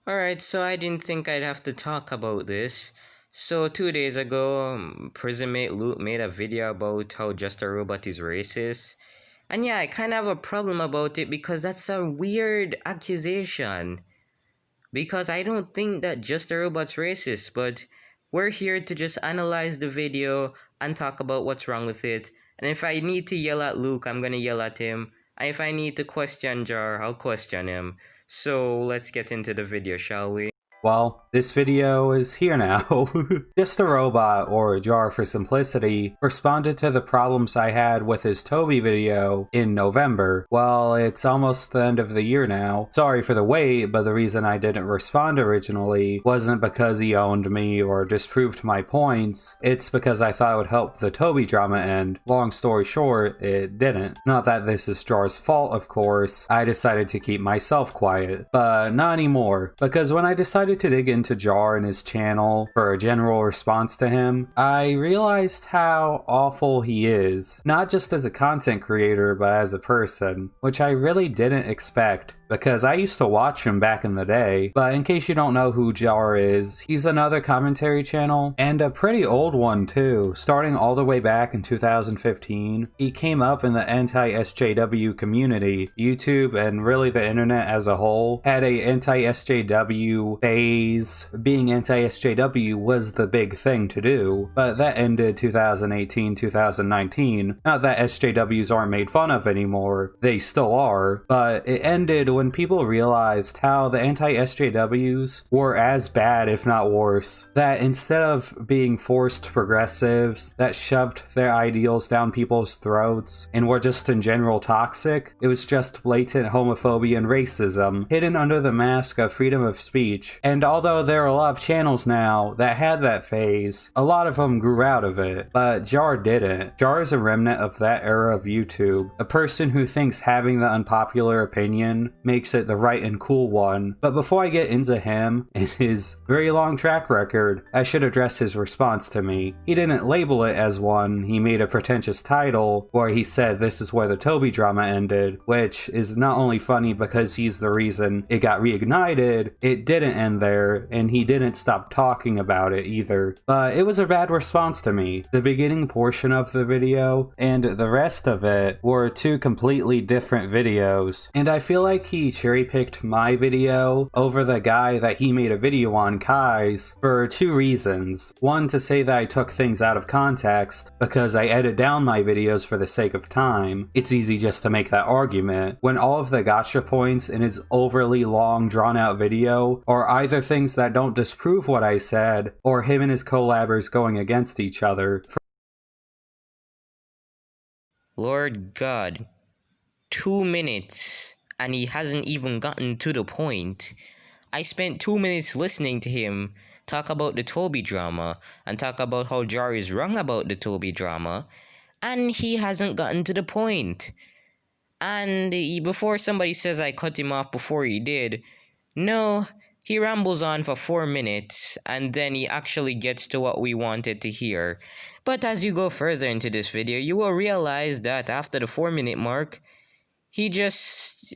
Alright, so I didn't think I'd have to talk about this. So 2 days ago, Prismate Luke made a video about how Just a Robot is racist. And yeah, I kind of have a problem about it because that's a weird accusation. Because I don't think that Just a Robot's racist, but we're here to just analyze the video and talk about what's wrong with it. And if I need to yell at Luke, I'm gonna yell at him. And if I need to question Jar, I'll question him. So let's get into the video, shall we? Well, this video is here now. Just a Robot, or Jar for simplicity, responded to the problems I had with his Toby video in November. Well, it's almost the end of the year now. Sorry for the wait, but the reason I didn't respond originally wasn't because he owned me or disproved my points. It's because I thought it would help the Toby drama end. Long story short, it didn't. Not that this is Jar's fault, of course. I decided to keep myself quiet. But not anymore, because when I decided to dig into Jar and his channel for a general response to him, I realized how awful he is, not just as a content creator but as a person, which I really didn't expect, because I used to watch him back in the day. But in case you don't know who Jar is, he's another commentary channel, and a pretty old one too, starting all the way back in 2015. He came up in the anti-SJW community. YouTube and really the internet as a whole had a anti-SJW phase. Being anti-SJW was the big thing to do, but that ended 2018-2019. Not that SJWs aren't made fun of anymore, they still are, but it ended when people realized how the anti-SJWs were as bad, if not worse. That instead of being forced progressives that shoved their ideals down people's throats and were just in general toxic, it was just blatant homophobia and racism hidden under the mask of freedom of speech. And although there are a lot of channels now that had that phase, a lot of them grew out of it, but Jar didn't. Jar is a remnant of that era of YouTube, a person who thinks having the unpopular opinion makes it the right and cool one. But before I get into him and his very long track record, I should address his response to me. He didn't label it as one, he made a pretentious title where he said this is where the Toby drama ended, which is not only funny because he's the reason it got reignited, it didn't end there, and he didn't stop talking about it either. But it was a bad response to me. The beginning portion of the video and the rest of it were two completely different videos, and I feel like he cherry-picked my video over the guy that he made a video on, Kai's, for two reasons. One, to say that I took things out of context, because I edit down my videos for the sake of time. It's easy just to make that argument, when all of the gotcha points in his overly long, drawn-out video are either things that don't disprove what I said, or him and his collabers going against each other. Lord God, 2 minutes, and he hasn't even gotten to the point. I spent 2 minutes listening to him talk about the Toby drama, and talk about how Jar is wrong about the Toby drama, and he hasn't gotten to the point. And before somebody says I cut him off before he did, no, he rambles on for 4 minutes, and then he actually gets to what we wanted to hear. But as you go further into this video, you will realize that after the 4-minute mark, he just,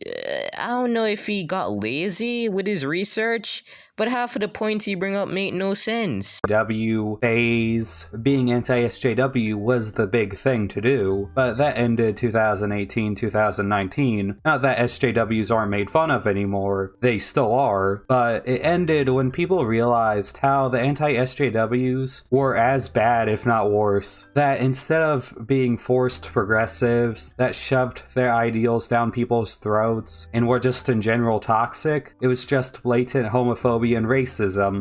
I don't know if he got lazy with his research, but half of the points he bring up make no sense. Phase, being anti-SJW was the big thing to do, but that ended 2018-2019. Not that SJWs aren't made fun of anymore, they still are, but it ended when people realized how the anti-SJWs were as bad, if not worse. That instead of being forced progressives that shoved their ideals down people's throats and were just in general toxic, it was just blatant homophobia and racism.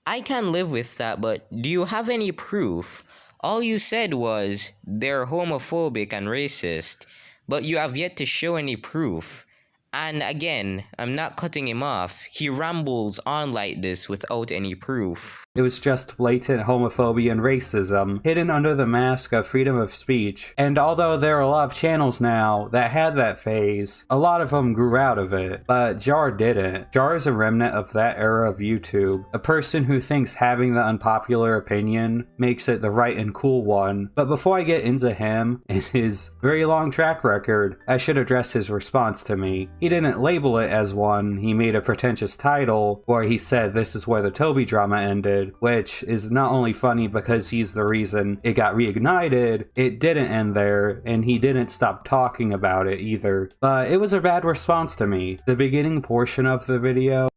I can live with that, but do you have any proof? All you said was they're homophobic and racist, but you have yet to show any proof. And again, I'm not cutting him off. He rambles on like this without any proof. It was just blatant homophobia and racism, hidden under the mask of freedom of speech. And although there are a lot of channels now that had that phase, a lot of them grew out of it, but Jar didn't. Jar is a remnant of that era of YouTube, a person who thinks having the unpopular opinion makes it the right and cool one. But before I get into him and his very long track record, I should address his response to me. He didn't label it as one, he made a pretentious title where he said this is where the Toby drama ended, which is not only funny because he's the reason it got reignited, it didn't end there, and he didn't stop talking about it either. But it was a bad response to me. The beginning portion of the video.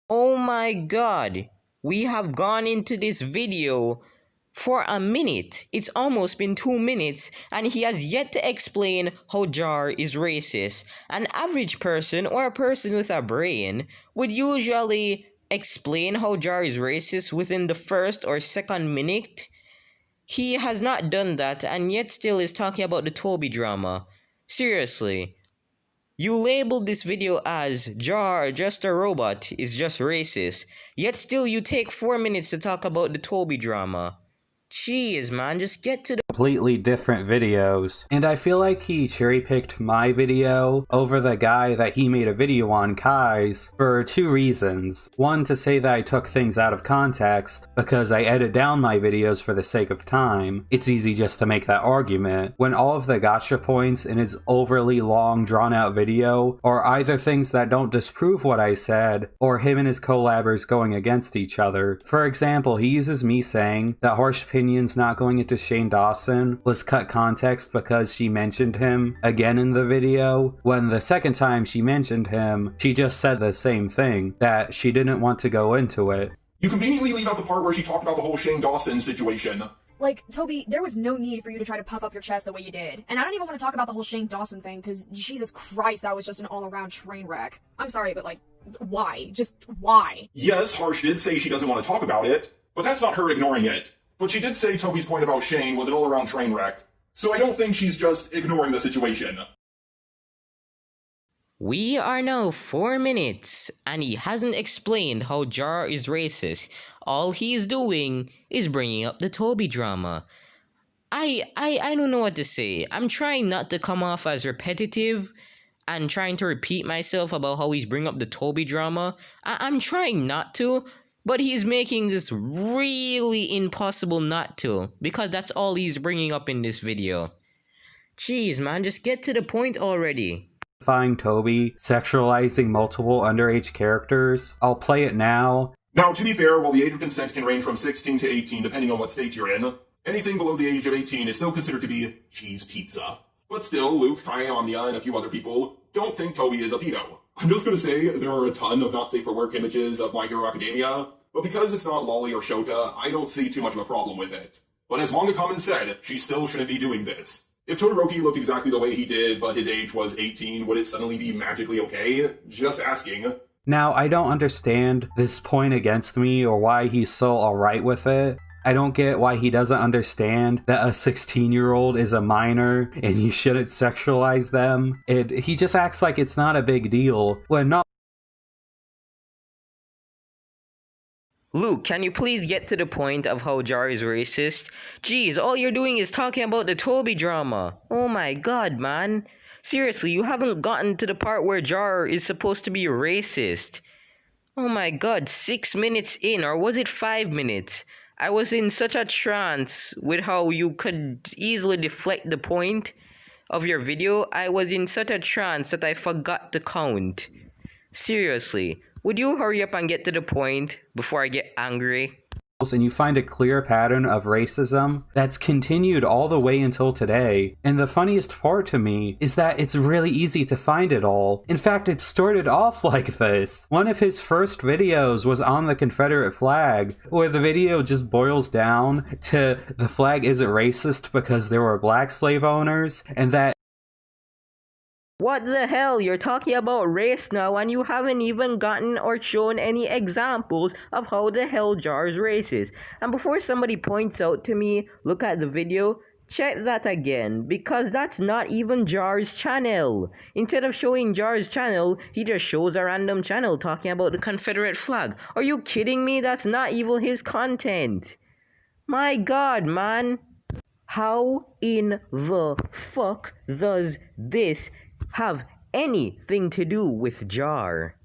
Oh my god, we have gone into this video for a minute. It's almost been 2 minutes and he has yet to explain how Jar is racist. An average person or a person with a brain would usually explain how Jar is racist within the first or second minute. He has not done that and yet still is talking about the Toby drama. Seriously. You labeled this video as Jar, just a robot, is just racist, yet still you take 4 minutes to talk about the Toby drama. Jeez, man, just get to the Completely different videos. And I feel like he cherry-picked my video over the guy that he made a video on, Kai's, for 2 reasons. One, to say that I took things out of context, because I edit down my videos for the sake of time. It's easy just to make that argument, when all of the gotcha points in his overly long, drawn-out video are either things that don't disprove what I said, or him and his collabers going against each other. For example, he uses me saying that harsh opinions not going into Shane Dawson was cut context because she mentioned him again in the video, when the second time she mentioned him, she just said the same thing, that she didn't want to go into it. You conveniently leave out the part where she talked about the whole Shane Dawson situation. Like, Toby, there was no need for you to try to puff up your chest the way you did. And I don't even want to talk about the whole Shane Dawson thing, because Jesus Christ, that was just an all-around train wreck. I'm sorry, but like, why? Just why? Yes, Harsh did say she doesn't want to talk about it, but that's not her ignoring it. But she did say Toby's point about Shane was an all-around train wreck, so I don't think she's just ignoring the situation. We are now 4 minutes, and he hasn't explained how Jar is racist. All he is doing is bringing up the Toby drama. I don't know what to say. I'm trying not to come off as repetitive and trying to repeat myself about how he's bringing up the Toby drama. I'm trying not to, but he's making this really impossible not to, because that's all he's bringing up in this video. Jeez, man, just get to the point already. Toby sexualizing multiple underage characters. I'll play it now. Now, to be fair, while the age of consent can range from 16 to 18 depending on what state you're in, anything below the age of 18 is still considered to be cheese pizza. But still, Luke, Kai, Omnia, and a few other people don't think Toby is a pedo. I'm just gonna say there are a ton of not safe for work images of My Hero Academia, but because it's not Lolly or Shota, I don't see too much of a problem with it. But as Manga Common said, she still shouldn't be doing this. If Todoroki looked exactly the way he did, but his age was 18, would it suddenly be magically okay? Just asking. Now, I don't understand this point against me or why he's so alright with it. I don't get why he doesn't understand that a 16-year-old is a minor and you shouldn't sexualize them. He just acts like it's not a big deal, when not. Luke, can you please get to the point of how Jar is racist? Jeez, all you're doing is talking about the Toby drama. Oh my god, man. Seriously, you haven't gotten to the part where Jar is supposed to be racist. Oh my god, 6 minutes in, or was it 5 minutes? I was in such a trance with how you could easily deflect the point of your video. I was in such a trance that I forgot to count. Seriously, would you hurry up and get to the point before I get angry? And you find a clear pattern of racism that's continued all the way until today. And the funniest part to me is that it's really easy to find it all. In fact, it started off like this. One of his first videos was on the Confederate flag, where the video just boils down to the flag isn't racist because there were black slave owners, and that What the hell? You're talking about race now and you haven't even gotten or shown any examples of how the hell Jar is racist. And before somebody points out to me, look at the video, Check that again, because that's not even Jar's channel. Instead of showing Jar's channel, he just shows a random channel talking about the Confederate flag. Are you kidding me? That's not even his content. My god, man. How in the fuck does this have anything to do with Jar?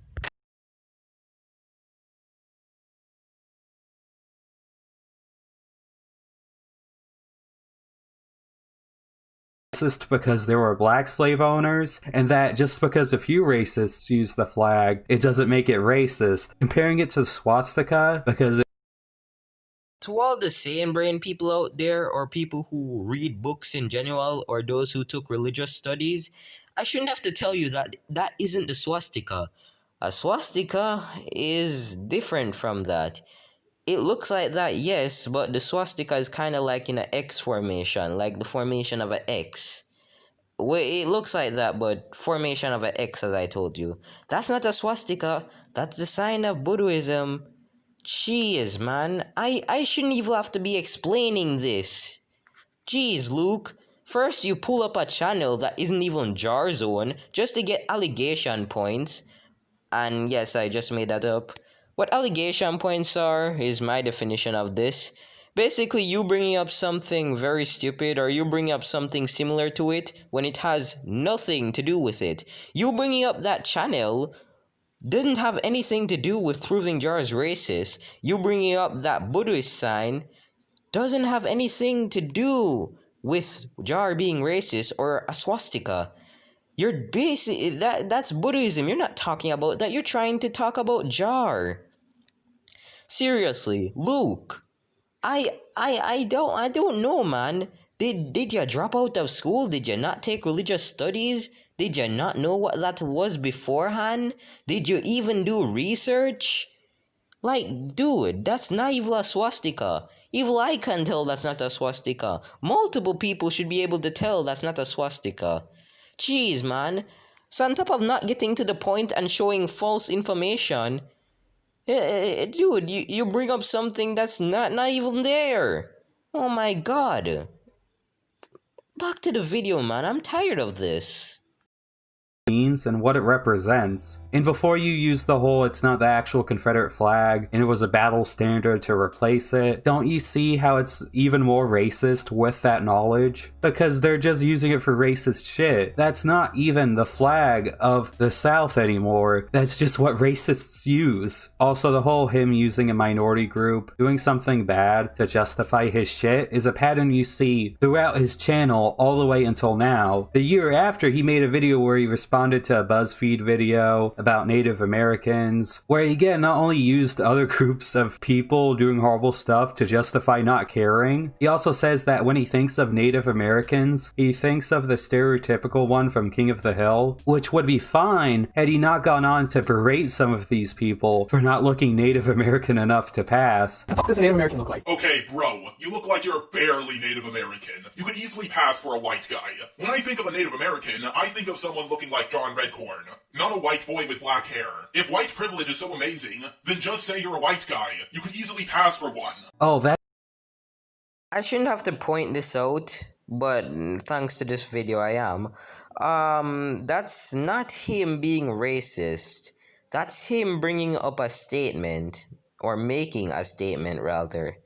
Racist because there were black slave owners, and that just because a few racists use the flag, it doesn't make it racist. Comparing it to the swastika, because To all the sane brain people out there, or people who read books in general, or those who took religious studies, I shouldn't have to tell you that that isn't the swastika. A swastika is different from that. It looks like that, yes, but the swastika is kind of like in an X formation, like the formation of an X. Well, it looks like that, but formation of an X, as I told you. That's not a swastika. That's the sign of Buddhism. Jeez, man. I shouldn't even have to be explaining this. Jeez, Luke. First, you pull up a channel that isn't even Jar's own just to get allegation points. And yes, I just made that up. What allegation points are is my definition of this. Basically, you bringing up something very stupid, or you bringing up something similar to it when it has nothing to do with it. You bringing up that channel didn't have anything to do with proving Jar's racist. You bringing up that Buddhist sign doesn't have anything to do with Jar being racist or a swastika. You're basic that's Buddhism. You're not talking about that. You're trying to talk about Jar. Seriously, Luke. I don't know, man. Did you drop out of school? Did you not take religious studies? Did you not know what that was beforehand? Did you even do research? Like, dude, that's not even a swastika. Even I can tell that's not a swastika. Multiple people should be able to tell that's not a swastika. Jeez, man. So on top of not getting to the point and showing false information, dude, you bring up something that's not even there. Oh my god. Back to the video, man. I'm tired of this. means and what it represents. And before you use the whole it's not the actual Confederate flag and it was a battle standard to replace it, don't you see how it's even more racist with that knowledge? Because they're just using it for racist shit. That's not even the flag of the South anymore. That's just what racists use. Also, the whole him using a minority group, doing something bad to justify his shit is a pattern you see throughout his channel all the way until now. The year after, he made a video where he responded to a BuzzFeed video about Native Americans, where he again not only used other groups of people doing horrible stuff to justify not caring, he also says that when he thinks of Native Americans, he thinks of the stereotypical one from King of the Hill, which would be fine had he not gone on to berate some of these people for not looking Native American enough to pass. What the fuck does a Native American look like? Okay, bro, you look like you're barely Native American. You could easily pass for a white guy. When I think of a Native American, I think of someone looking like John Redcorn, not a white boy with black hair. If white privilege is so amazing, then just say you're a white guy. You could easily pass for one. Oh, that I shouldn't have to point this out, but thanks to this video I am. That's not him being racist. That's him bringing up a statement, or making a statement rather.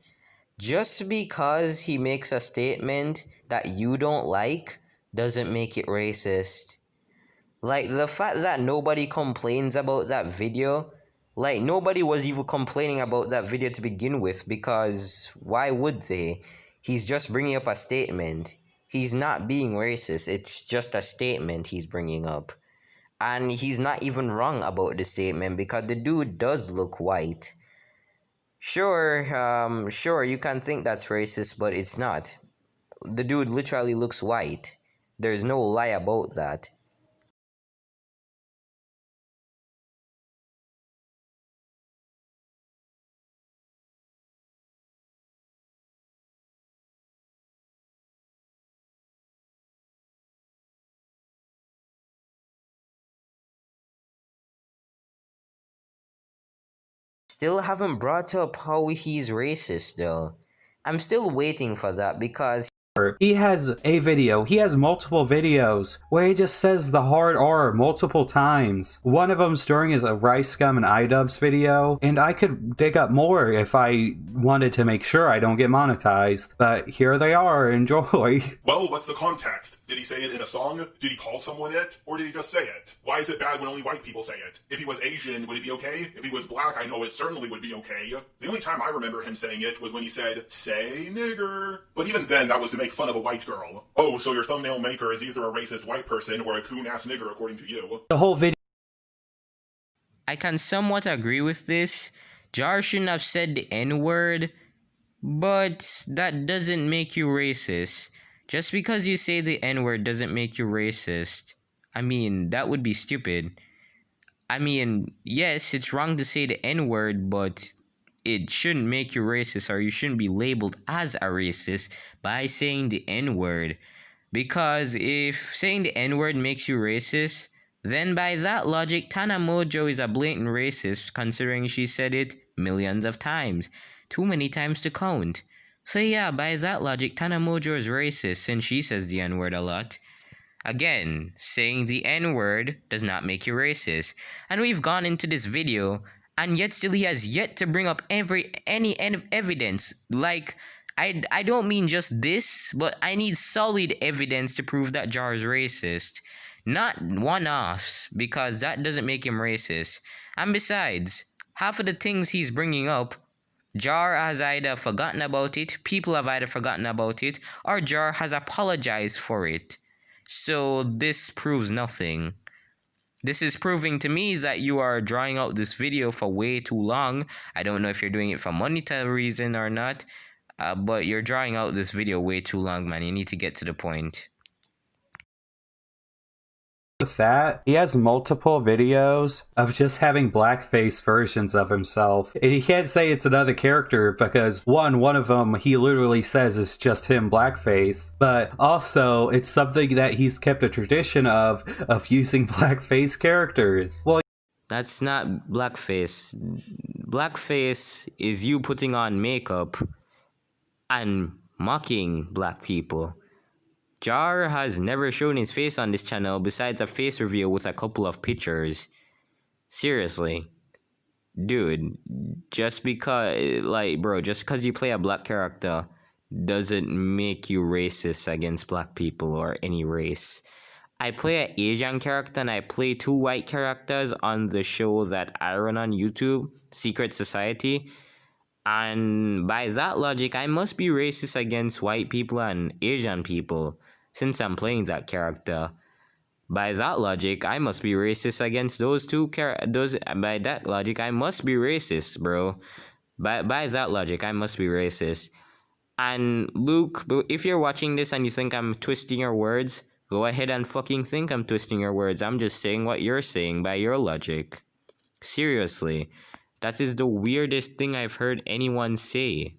Just because he makes a statement that you don't like doesn't make it racist. Like, the fact that nobody complains about that video, like, nobody was even complaining about that video to begin with, because why would they? He's just bringing up a statement. He's not being racist, it's just a statement he's bringing up. And he's not even wrong about the statement, because the dude does look white. Sure, you can think that's racist, but it's not. The dude literally looks white. There's no lie about that. Still haven't brought up how he's racist though. I'm still waiting for that because He has multiple videos where he just says the hard R multiple times. One of them's during his Rice Gum and iDubbbz video, and I could dig up more if I wanted to make sure I don't get monetized. But here they are, enjoy. Well, what's the context? Did he say it in a song? Did he call someone it? Or did he just say it? Why is it bad when only white people say it? If he was Asian, would it be okay? If he was black, I know it certainly would be okay. The only time I remember him saying it was when he said, "Say nigger." But even then, that was to make fun of a white girl. Oh, so your thumbnail maker is either a racist white person or a coon-ass nigger according to you. The whole video. I can somewhat agree with this. Jar shouldn't have said the N-word, but that doesn't make you racist. Just because you say the N-word doesn't make you racist. I mean, that would be stupid. I mean, yes, it's wrong to say the N-word, but it shouldn't make you racist, or you shouldn't be labeled as a racist by saying the N-word. Because if saying the N-word makes you racist, then by that logic, Tana Mojo is a blatant racist, considering she said it millions of times. Too many times to count. So yeah, by that logic, Tana Mojo is racist since she says the N-word a lot. Again, saying the N-word does not make you racist. And we've gone into this video, and yet still he has yet to bring up any evidence. Like, I don't mean just this, but I need solid evidence to prove that Jar is racist. Not one-offs, because that doesn't make him racist. And besides, half of the things he's bringing up, Jar has either forgotten about it, people have either forgotten about it, or Jar has apologized for it. So this proves nothing. This is proving to me that you are drawing out this video for way too long. I don't know if you're doing it for monetary reason or not, but you're drawing out this video way too long, man. You need to get to the point. With that, he has multiple videos of just having blackface versions of himself. And he can't say it's another character because one of them he literally says is just him blackface, but also it's something that he's kept a tradition of using blackface characters. Well, that's not blackface. Blackface is you putting on makeup and mocking black people. Jar has never shown his face on this channel besides a face reveal with a couple of pictures. Seriously. Dude, just because you play a black character doesn't make you racist against black people or any race. I play an Asian character and I play 2 white characters on the show that I run on YouTube, Secret Society. And by that logic, I must be racist against white people and Asian people, since I'm playing that character. By that logic, I must be racist against those two characters. By that logic, I must be racist, bro. By that logic, I must be racist. And Luke, if you're watching this and you think I'm twisting your words, go ahead and fucking think I'm twisting your words. I'm just saying what you're saying by your logic. Seriously. That is the weirdest thing I've heard anyone say.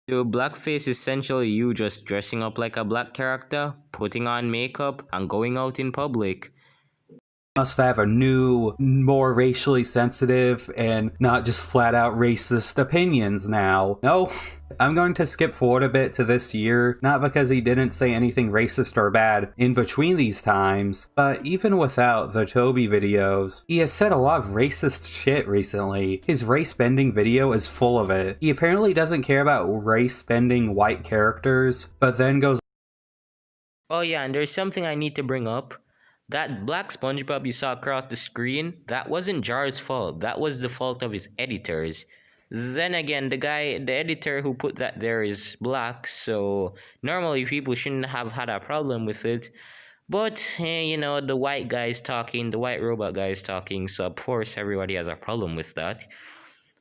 So blackface is essentially you just dressing up like a black character, putting on makeup, and going out in public. Must have a new, more racially sensitive and not just flat out racist opinions now. No, I'm going to skip forward a bit to this year, not because he didn't say anything racist or bad in between these times, but even without the Toby videos, he has said a lot of racist shit recently. His race bending video is full of it. He apparently doesn't care about race bending white characters, but then goes, oh yeah, and there's something I need to bring up. That black SpongeBob you saw across the screen, that wasn't Jar's fault. That was the fault of his editors. Then again, the editor who put that there is black, so normally people shouldn't have had a problem with it. But, the white guy's talking, the white robot guy's talking, so of course everybody has a problem with that.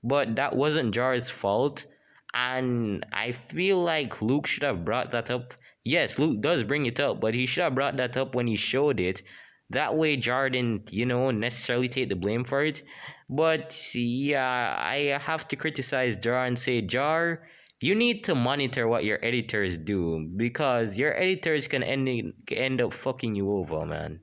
But that wasn't Jar's fault, and I feel like Luke should have brought that up. Yes, Luke does bring it up, but he should have brought that up when he showed it. That way, Jar didn't, necessarily take the blame for it. But yeah, I have to criticize Jar and say, Jar, you need to monitor what your editors do because your editors can end up fucking you over, man.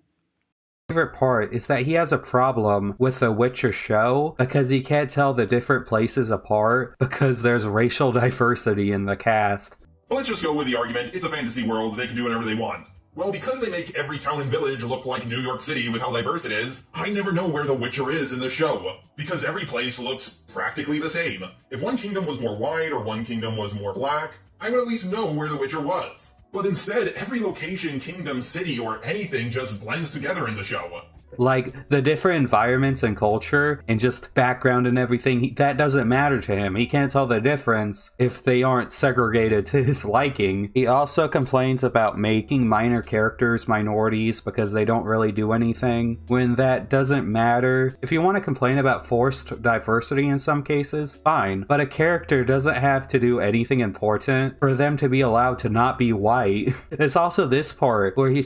Favorite part is that he has a problem with the Witcher show because he can't tell the different places apart because there's racial diversity in the cast. But let's just go with the argument, it's a fantasy world, they can do whatever they want. Well, because they make every town and village look like New York City with how diverse it is, I never know where the Witcher is in the show, because every place looks practically the same. If one kingdom was more white or one kingdom was more black, I would at least know where the Witcher was. But instead, every location, kingdom, city, or anything just blends together in the show. Like, the different environments and culture and just background and everything, that doesn't matter to him. He can't tell the difference if they aren't segregated to his liking. He also complains about making minor characters minorities because they don't really do anything, when that doesn't matter. If you want to complain about forced diversity in some cases, fine. But a character doesn't have to do anything important for them to be allowed to not be white. There's also this part where he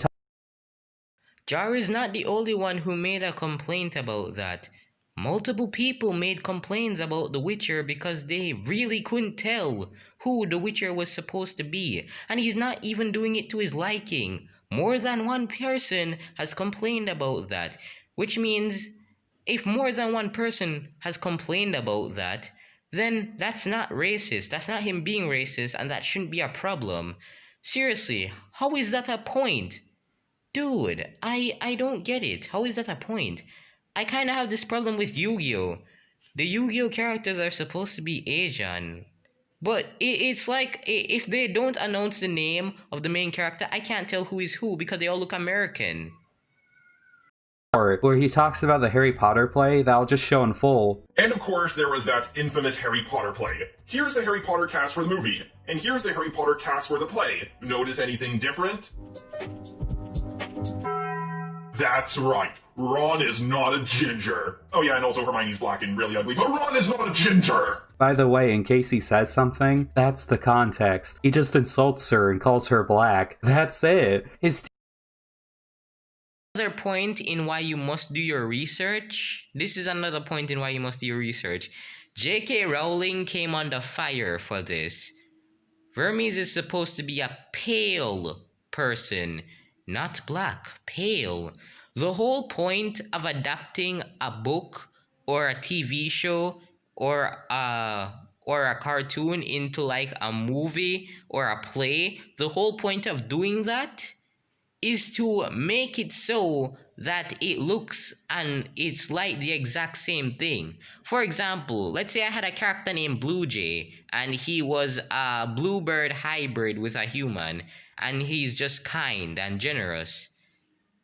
Jar is not the only one who made a complaint about that. Multiple people made complaints about The Witcher because they really couldn't tell who The Witcher was supposed to be, and he's not even doing it to his liking. More than one person has complained about that, which means if more than one person has complained about that, then that's not racist. That's not him being racist, and that shouldn't be a problem. Seriously, how is that a point? Dude, I don't get it. How is that a point? I kind of have this problem with Yu-Gi-Oh! The Yu-Gi-Oh! Characters are supposed to be Asian. But it's like, if they don't announce the name of the main character, I can't tell who is who because they all look American. part where he talks about the Harry Potter play that I'll just show in full. And of course, there was that infamous Harry Potter play. Here's the Harry Potter cast for the movie, and here's the Harry Potter cast for the play. Notice anything different? That's right. Ron is not a ginger. Oh yeah, and also Hermione's black and really ugly, but Ron is not a ginger! By the way, in case he says something, that's the context. He just insults her and calls her black. That's it. Another point in why you must do your research. This is another point in why you must do your research. J.K. Rowling came under fire for this. Vermes is supposed to be a pale person, not black, pale. The whole point of adapting a book or a TV show or a cartoon into like a movie or a play, the whole point of doing that is to make it so that it looks and it's like the exact same thing. For example, let's say I had a character named Blue Jay and he was a bluebird hybrid with a human and he's just kind and generous.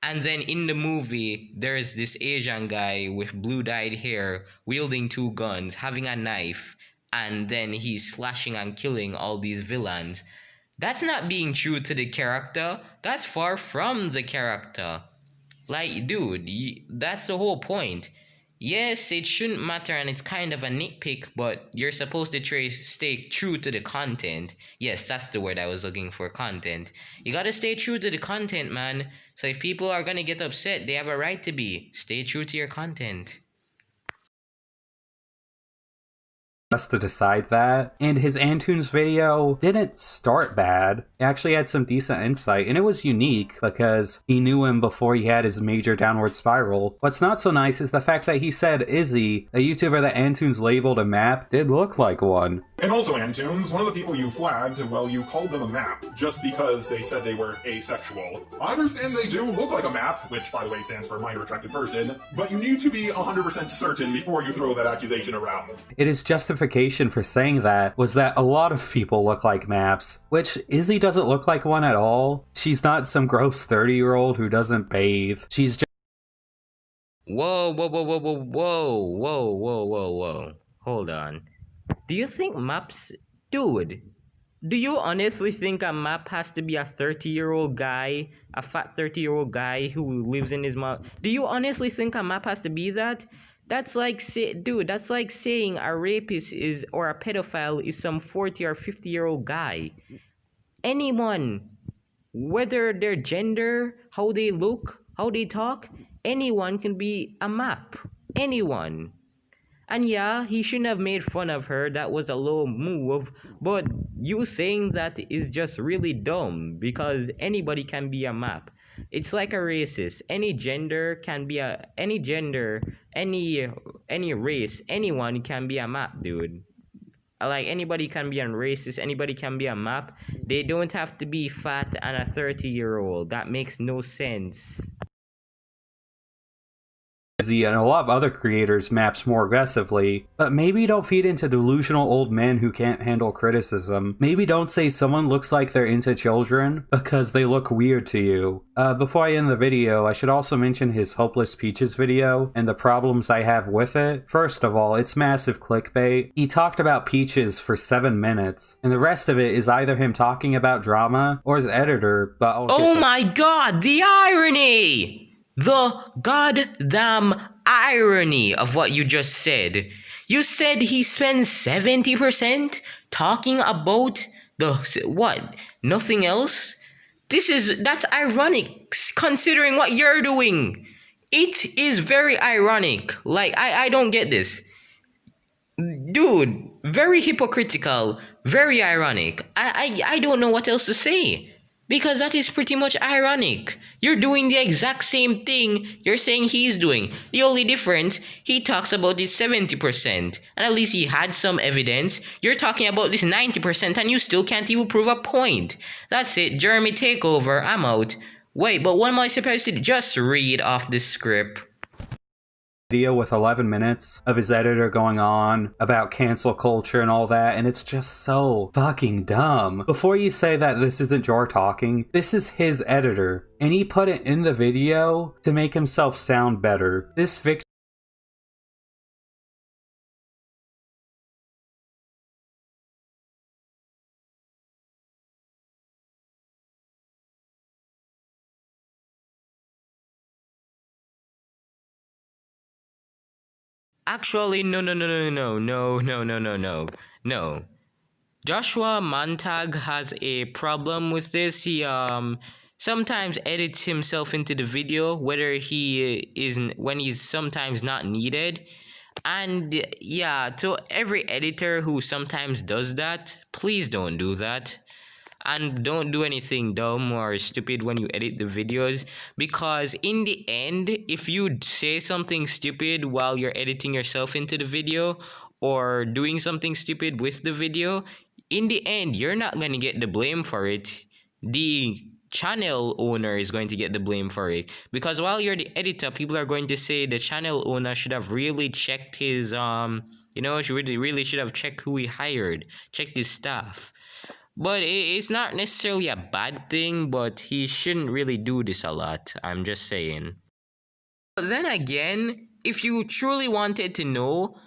And then in the movie, there's this Asian guy with blue dyed hair wielding two guns, having a knife, and then he's slashing and killing all these villains. That's not being true to the character. That's far from the character. Like, dude, that's the whole point. Yes, it shouldn't matter and it's kind of a nitpick, but you're supposed to stay true to the content. Yes, that's the word I was looking for, content. You gotta stay true to the content, man. So if people are gonna get upset, they have a right to be. Stay true to your content. Us to decide that. And his Antunes video didn't start bad. It actually had some decent insight, and it was unique because he knew him before he had his major downward spiral. What's not so nice is the fact that he said Izzy, a YouTuber that Antunes labeled a map, did look like one. And also, Antunes, one of the people you flagged, well, you called them a map, just because they said they were asexual. I understand they do look like a map, which, by the way, stands for minor attracted person, but you need to be 100% certain before you throw that accusation around. It is justification for saying that was that a lot of people look like maps, which Izzy doesn't look like one at all. She's not some gross 30-year-old who doesn't bathe. She's just... Whoa. Hold on. Do you think maps... Dude, do you honestly think a map has to be a 30-year-old guy? A fat 30-year-old guy who lives in his mouth? Do you honestly think a map has to be that? That's like, that's like saying a rapist is, or a pedophile is some 40 or 50-year-old guy. Anyone, whether their gender, how they look, how they talk, anyone can be a map. Anyone. And yeah, he shouldn't have made fun of her. That was a low move. But you saying that is just really dumb because anybody can be a map. It's like a racist. Any gender, any race, anyone can be a map, dude. Like anybody can be a racist, anybody can be a map. They don't have to be fat and a 30-year-old. That makes no sense. And a lot of other creators maps more aggressively, but maybe don't feed into delusional old men who can't handle criticism. Maybe don't say someone looks like they're into children because they look weird to you. Before I end the video, I should also mention his Hopeless Peaches video and the problems I have with it. First of all, it's massive clickbait. He talked about Peaches for 7 minutes, and the rest of it is either him talking about drama or his editor, but oh my god, the irony! The goddamn irony of what you just said. You said he spends 70% talking about what? Nothing else? That's ironic considering what you're doing. It is very ironic. Like, I don't get this. Dude, very hypocritical, very ironic. I don't know what else to say. Because that is pretty much ironic. You're doing the exact same thing you're saying he's doing. The only difference, he talks about this 70%. And at least he had some evidence. You're talking about this 90% and you still can't even prove a point. That's it. Jeremy, take over. I'm out. Wait, but what am I supposed to do? Just read off the script. Video with 11 minutes of his editor going on about cancel culture and all that, and it's just so fucking dumb. Before you say that this isn't Jar talking, this is his editor, and he put it in the video to make himself sound better. This victim Actually, no. Joshua Montag has a problem with this. He sometimes edits himself into the video, whether when he's sometimes not needed. And yeah, to every editor who sometimes does that, please don't do that. And don't do anything dumb or stupid when you edit the videos, because in the end, if you say something stupid while you're editing yourself into the video or doing something stupid with the video, in the end, you're not going to get the blame for it. The channel owner is going to get the blame for it, because while you're the editor, people are going to say the channel owner should have really checked his really should have checked who he hired, checked his staff. But it's not necessarily a bad thing, but he shouldn't really do this a lot. I'm just saying. But then again, if you truly wanted to know,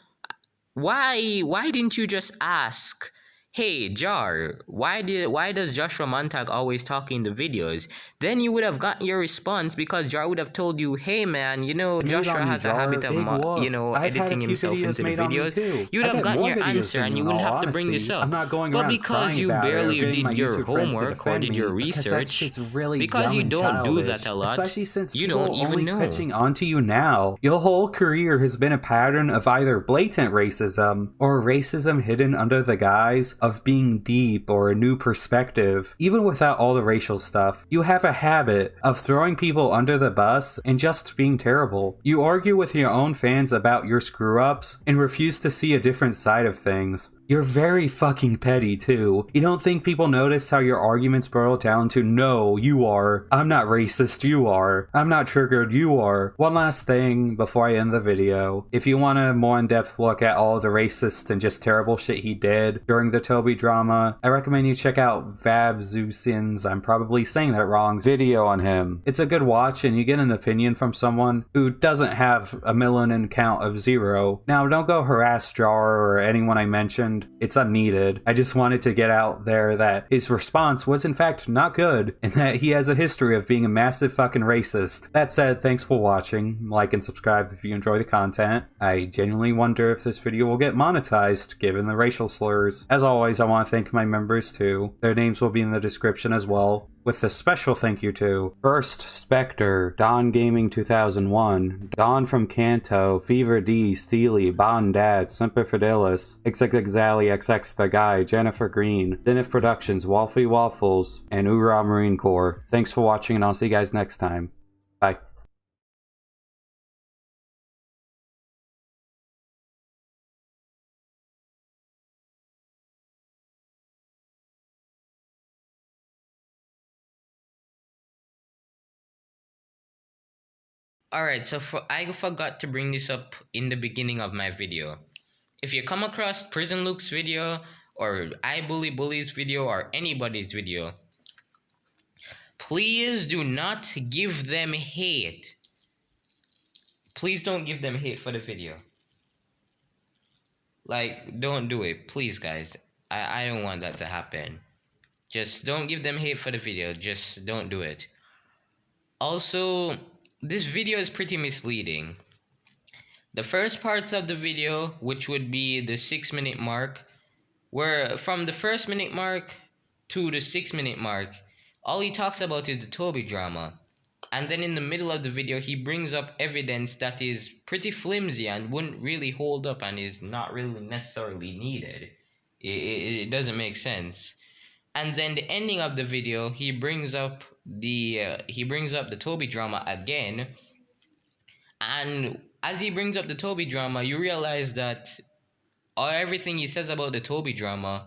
why didn't you just ask, hey Jar, why does Joshua Montag always talk in the videos? Then you would have gotten your response, because Jar would have told you, hey man, Joshua has a habit of editing himself into the videos. You would have gotten your answer and you wouldn't have to bring this up. But because you barely did your homework or did your research, because you don't do that a lot, especially since you don't even know. Catching onto you now. Your whole career has been a pattern of either blatant racism or racism hidden under the guise of being deep or a new perspective. Even without all the racial stuff, you have a habit of throwing people under the bus and just being terrible. You argue with your own fans about your screw-ups and refuse to see a different side of things. You're very fucking petty, too. You don't think people notice how your arguments boil down to, no, you are. I'm not racist, you are. I'm not triggered, you are. One last thing before I end the video. If you want a more in-depth look at all the racist and just terrible shit he did during the Toby drama, I recommend you check out Vabzusin's, I'm probably saying that wrong, video on him. It's a good watch and you get an opinion from someone who doesn't have a melanin count of 0. Now, don't go harass Jar or anyone I mentioned. It's unneeded. I just wanted to get out there that his response was in fact not good, and that he has a history of being a massive fucking racist. That said, thanks for watching. Like and subscribe if you enjoy the content. I genuinely wonder if this video will get monetized, given the racial slurs. As always, I want to thank my members too. Their names will be in the description as well. with a special thank you to First Spectre, Don Gaming 2001, Don from Kanto, Fever D, Steely, Bon Dad, Semper Fidelis, XXXally XX The Guy, Jennifer Green, Zenith Productions, Wolfie Waffles, and Ura Marine Corps. Thanks for watching, and I'll see you guys next time. Bye. Alright, so I forgot to bring this up in the beginning of my video. If you come across Prison Luke's video, or I Bully Bully's video, or anybody's video, please do not give them hate. Please don't give them hate for the video. Like, don't do it. Please, guys. I don't want that to happen. Just don't give them hate for the video. Just don't do it. Also, this video is pretty misleading. The first parts of the video, which would be the 6-minute mark, where from the first minute mark to the 6-minute mark, all he talks about is the Toby drama. And then in the middle of the video, he brings up evidence that is pretty flimsy and wouldn't really hold up and is not really necessarily needed. It doesn't make sense. And then the ending of the video, he brings up the Toby drama again. And as he brings up the Toby drama, you realize that everything he says about the Toby drama,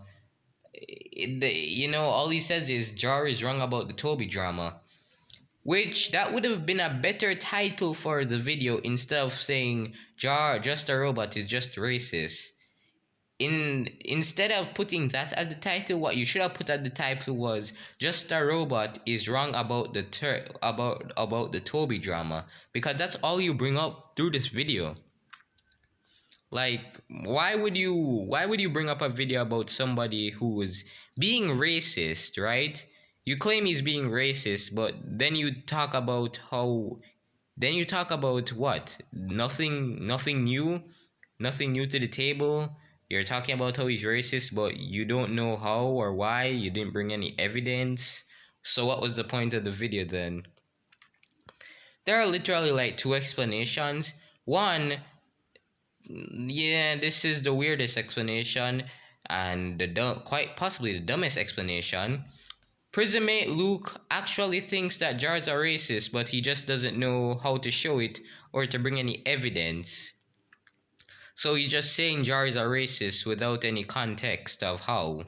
all he says is Jar is wrong about the Toby drama. Which, that would have been a better title for the video instead of saying Jar, just a robot, is just racist. Instead of putting that as the title, what you should have put at the title was Just a Robot is wrong about the Toby drama, because that's all you bring up through this video. Like, why would you bring up a video about somebody who is being racist, right? You claim he's being racist, but then you talk about what? Nothing new to the table. You're talking about how he's racist, but you don't know how or why. You didn't bring any evidence. So what was the point of the video then? There are literally like 2 explanations. One, yeah, this is the weirdest explanation and quite possibly the dumbest explanation. Prismate Luke actually thinks that Jar's a racist, but he just doesn't know how to show it or to bring any evidence. So he's just saying Jar is a racist without any context of how.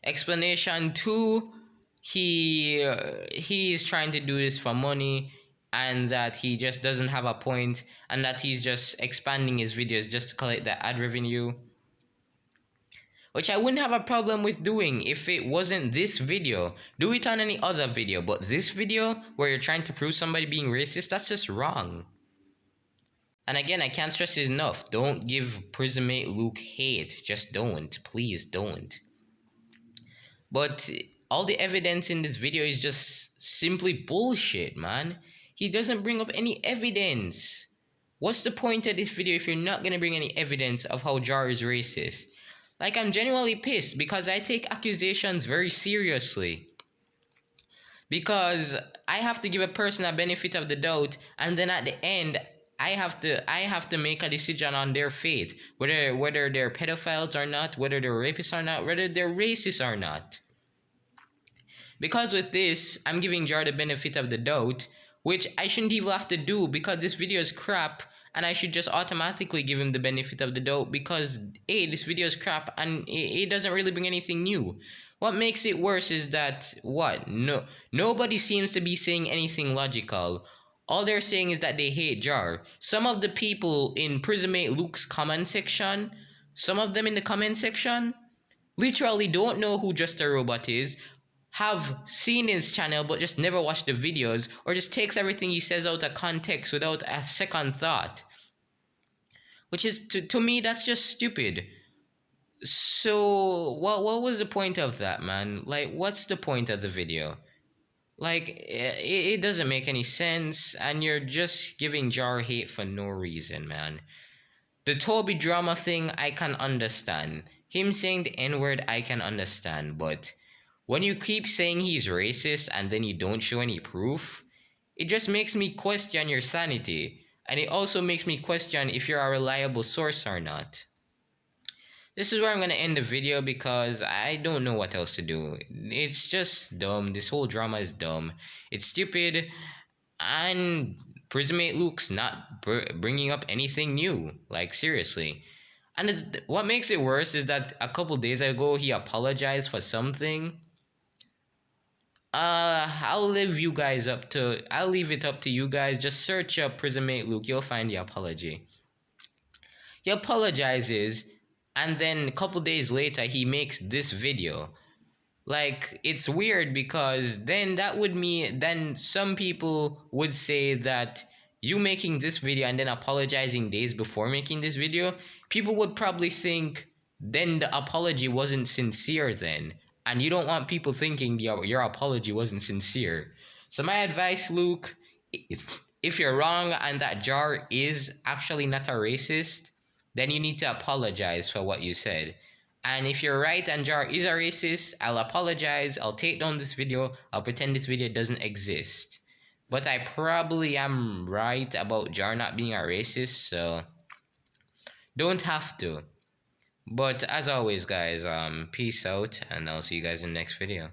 Explanation 2, he is trying to do this for money, and that he just doesn't have a point, and that he's just expanding his videos just to collect that ad revenue. Which I wouldn't have a problem with doing if it wasn't this video. Do it on any other video, but this video where you're trying to prove somebody being racist, that's just wrong. And again, I can't stress it enough. Don't give Prismate Luke hate. Just don't. Please don't. But all the evidence in this video is just simply bullshit, man. He doesn't bring up any evidence. What's the point of this video if you're not gonna bring any evidence of how Jar is racist? Like, I'm genuinely pissed because I take accusations very seriously. Because I have to give a person a benefit of the doubt, and then at the end, I have to make a decision on their fate, whether they're pedophiles or not, whether they're rapists or not, whether they're racist or not. Because with this, I'm giving Jar the benefit of the doubt, which I shouldn't even have to do because this video is crap, and I should just automatically give him the benefit of the doubt because A, this video is crap and it doesn't really bring anything new. What makes it worse is that nobody seems to be saying anything logical. All they're saying is that they hate Jar. Some of the people in Prismate Luke's comment section, some of them in the comment section, literally don't know who Just a Robot is, have seen his channel but just never watched the videos, or just takes everything he says out of context without a second thought. Which is, to me, that's just stupid. So, what was the point of that, man? Like, what's the point of the video? Like, it doesn't make any sense, and you're just giving Jar hate for no reason, man. The Toby drama thing, I can understand. Him saying the N-word, I can understand, but When you keep saying he's racist and then you don't show any proof, it just makes me question your sanity. And it also makes me question if you're a reliable source or not. This is where I'm going to end the video because I don't know what else to do. It's just dumb. This whole drama is dumb. It's stupid. And Prismate Luke's not bringing up anything new. Like, seriously. And what makes it worse is that a couple days ago he apologized for something. I'll leave it up to you guys. Just search up Prismate Luke. You'll find the apology. He apologizes, and then a couple days later he makes this video. Like, it's weird because then some people would say that you making this video and then apologizing days before making this video, people would probably think then the apology wasn't sincere then. And you don't want people thinking your apology wasn't sincere. So my advice, Luke, if you're wrong and that Jar is actually not a racist, then you need to apologize for what you said. And if you're right and Jar is a racist, I'll apologize, I'll take down this video, I'll pretend this video doesn't exist. But I probably am right about Jar not being a racist, so don't have to. But as always, guys, peace out, and I'll see you guys in the next video.